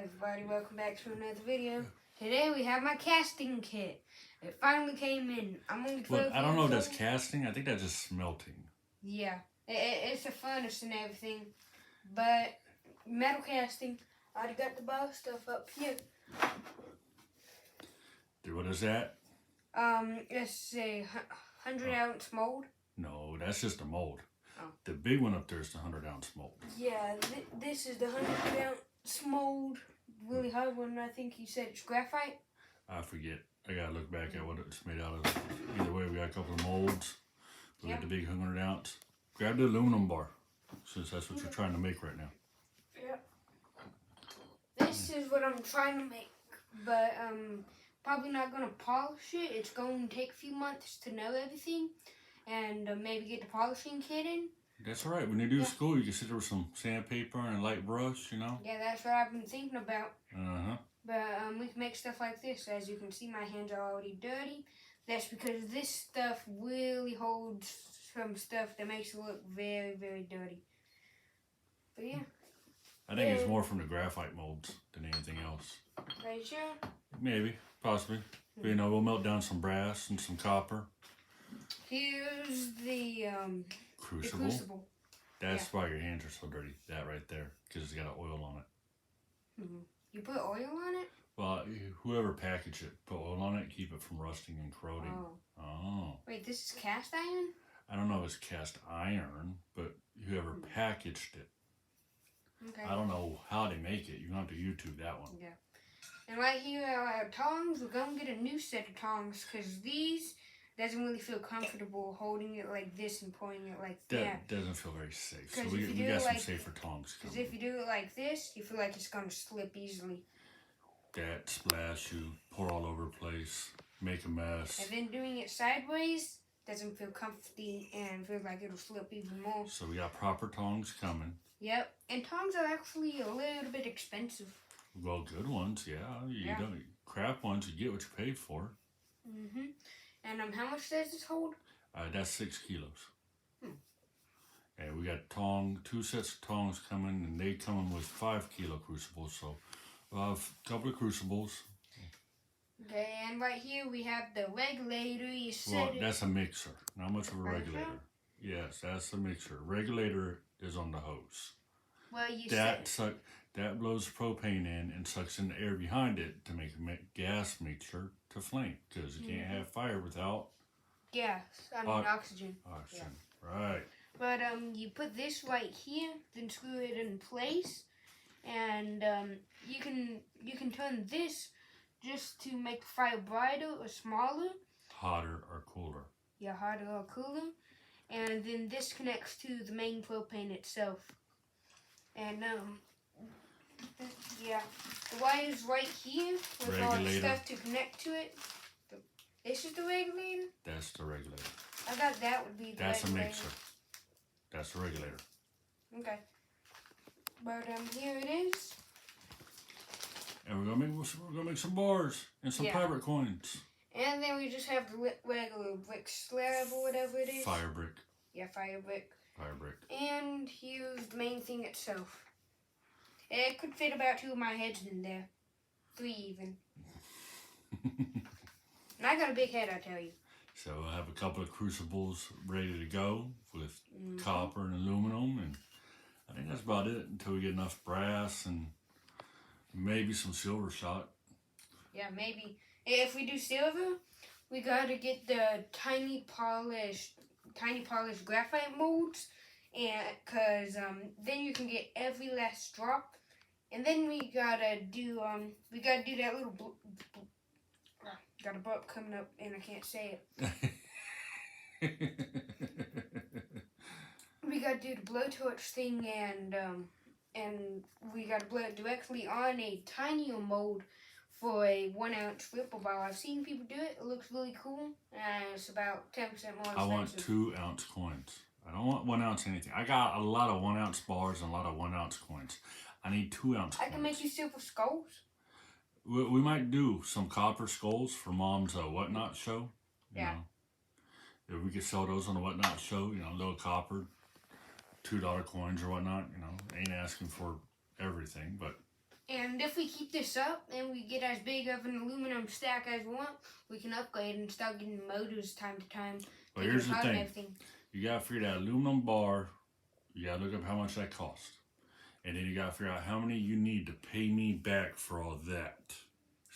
everybody, welcome back to another video. Today we have my casting kit. It finally came in. I'm only 12 Well, I don't know if years that's old. casting. I think that's just smelting. Yeah, it's a furnace and everything. But metal casting, I already got the bar stuff up here. What is that? It's a 100-ounce mold. No, that's just a mold. Oh. The big one up there is the 100-ounce mold. Yeah, this is the 100-ounce mold. Really hard one. I think you said it's graphite. I forget. I gotta look back at what it's made out of. Either way, we got a couple of molds. We got the big 100-ounce. Grab the aluminum bar, since that's what you're trying to make right now. Yep. This is what I'm trying to make, but probably not gonna polish it. It's going to take a few months to know everything, and maybe get the polishing kit in. That's all right. When you do school, you can sit there with some sandpaper and a light brush, you know? Yeah, that's what I've been thinking about. Uh-huh. But we can make stuff like this. As you can see, my hands are already dirty. That's because this stuff really holds some stuff that makes it look very, very dirty. But yeah. I think it's more from the graphite molds than anything else. Are you sure? Maybe, possibly. But, you know, we'll melt down some brass and some copper. Here's the crucible. That's why your hands are so dirty. That right there, because it's got oil on it. Mm-hmm. You put oil on it? Well, whoever packaged it, put oil on it, keep it from rusting and corroding. Oh. Wait, this is cast iron? I don't know if it's cast iron, but whoever packaged it. Okay. I don't know how they make it. You have to YouTube that one. Yeah. And right here are our tongs. We're going to get a new set of tongs because these doesn't really feel comfortable holding it like this and pouring it like that. That doesn't feel very safe. So If we you got some like, safer tongs because coming. if you do it like this, you feel like it's going to slip easily. That splash you, pour all over the place, make a mess. And then doing it sideways doesn't feel comfy and feels like it'll slip even more. So we got proper tongs coming. Yep. And tongs are actually a little bit expensive. Well, good ones, yeah. You don't crap ones, you get what you paid for. Mm-hmm. And how much does this hold? That's 6 kilos. And we got two sets of tongs coming, and they come with 5 kilo crucibles. So we'll have a couple of crucibles. Okay, and right here we have the regulator. You said that's a mixer, not much of a regulator. Yes, that's a mixer. Regulator is on the hose. Well, you that blows propane in and sucks in the air behind it to make a gas mixture to flame, because you can't have fire without gas. I mean oxygen. Oxygen, right. But you put this right here, then screw it in place, and you can turn this just to make the fire brighter or smaller. Hotter or cooler. Yeah, hotter or cooler. And then this connects to the main propane itself. And yeah, the wire's right here with all the stuff to connect to it. This is the regulator? That's the regulator. I thought that would be the That's regulator. a mixer. That's the regulator. Okay. But here it is. And we're gonna make some bars and some pirate coins. And then we just have the regular brick slab or whatever it is. Fire brick. Yeah, fire brick. Fire brick. And here's the main thing itself. It could fit about 2 of my heads in there. 3 even. And I got a big head, I tell you. So we'll have a couple of crucibles ready to go with copper and aluminum, and I think that's about it until we get enough brass and maybe some silver shot. Yeah, maybe. If we do silver, we gotta get the tiny polished graphite molds, and cause then you can get every last drop, and then we gotta do that little got a burp coming up and I can't say it. We gotta do the blowtorch thing, and we gotta blow it directly on a tinier mold for a 1-ounce ripple ball. I've seen people do it. It looks really cool, and it's about 10% more expensive. I want 2-ounce coins. I don't want 1 ounce anything. I got a lot of 1-ounce bars and a lot of 1-ounce coins. I need 2-ounce coins. I can make you silver skulls. We might do some copper skulls for Mom's Whatnot show. You know. If we could sell those on the Whatnot show, you know, little copper, $2 coins or whatnot, you know. Ain't asking for everything, but And if we keep this up and we get as big of an aluminum stack as we want, we can upgrade and start getting motors time to time. But here's the thing. You got to figure that aluminum bar, you got to look up how much that costs. And then you got to figure out how many you need to pay me back for all that.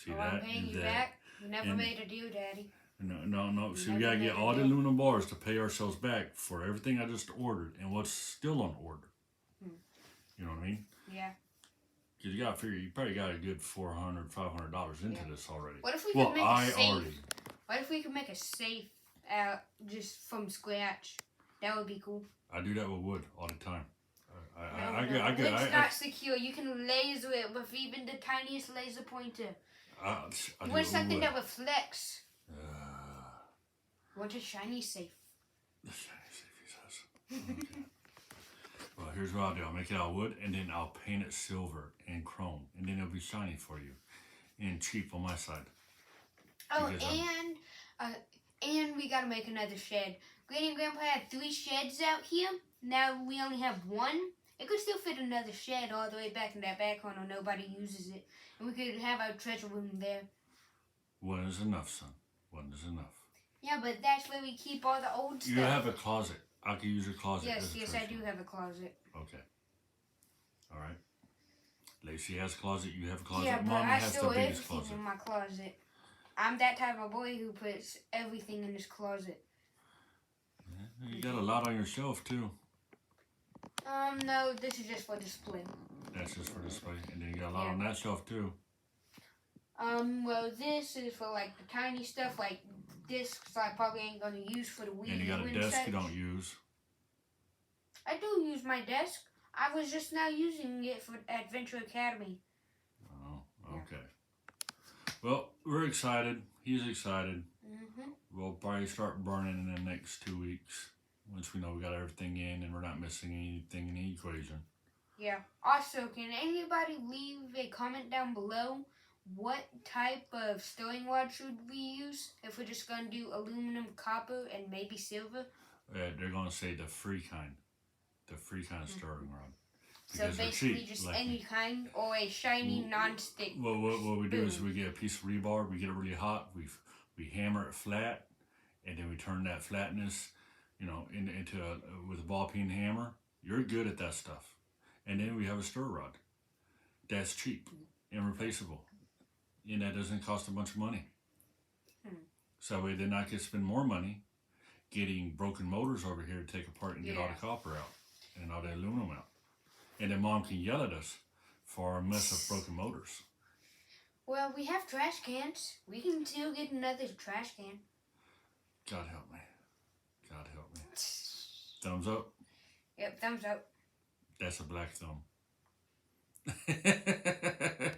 See that? I'm paying you back? You never made a deal, Daddy. No. See, we got to get all the aluminum bars to pay ourselves back for everything I just ordered and what's still on order. You know what I mean? Yeah. Because you got to figure, you probably got a good $400, $500 into this already. What if we could make a safe? What if we could make a safe out just from scratch? That would be cool. I do that with wood all the time. Wood's not secure. You can laser it with even the tiniest laser pointer. You want something that reflects. You want a shiny safe. The shiny safe, he says. Okay. Well, here's what I'll do. I'll make it out of wood, and then I'll paint it silver and chrome, and then it'll be shiny for you, and cheap on my side. Oh, and we gotta make another shed. Granny and Grandpa had 3 sheds out here. Now we only have 1. It could still fit another shed all the way back in that back corner. Nobody uses it, and we could have our treasure room there. 1 is enough, son. 1 is enough. Yeah, but that's where we keep all the old stuff. You have a closet. I can use your closet. Yes, I do have a closet. Okay. All right. Lacey has a closet. You have a closet. Yeah, but Mama I has store the biggest everything closet. in my closet. I'm that type of boy who puts everything in his closet. Yeah, you got a lot on your shelf too. No, this is just for display. That's just for display, and then you got a lot on that shelf too. Well, this is for like the tiny stuff, like discs I probably ain't gonna use for the Wii U. And you got a desk you don't use. I do use my desk. I was just now using it for Adventure Academy. Oh, okay. Well, we're excited. He's excited. We'll probably start burning in the next 2 weeks once we know we got everything in and we're not missing anything in the equation. Yeah. Also, can anybody leave a comment down below? What type of stirring rod should we use? If we're just going to do aluminum, copper, and maybe silver? They're going to say the free kind. The free kind of stirring rod. So basically just any kind or a shiny non-stick. Well, what we do is we get a piece of rebar, we get it really hot, we hammer it flat, and then we turn that flatness, into with a ball peen hammer. You're good at that stuff. And then we have a stir rod. That's cheap and replaceable. And that doesn't cost a bunch of money. So that way they're not going to spend more money getting broken motors over here to take apart and get all the copper out and all the aluminum out. And then Mom can yell at us for our mess of broken motors. Well, we have trash cans. We can still get another trash can. God help me. God help me. Thumbs up? Yep, thumbs up. That's a black thumb.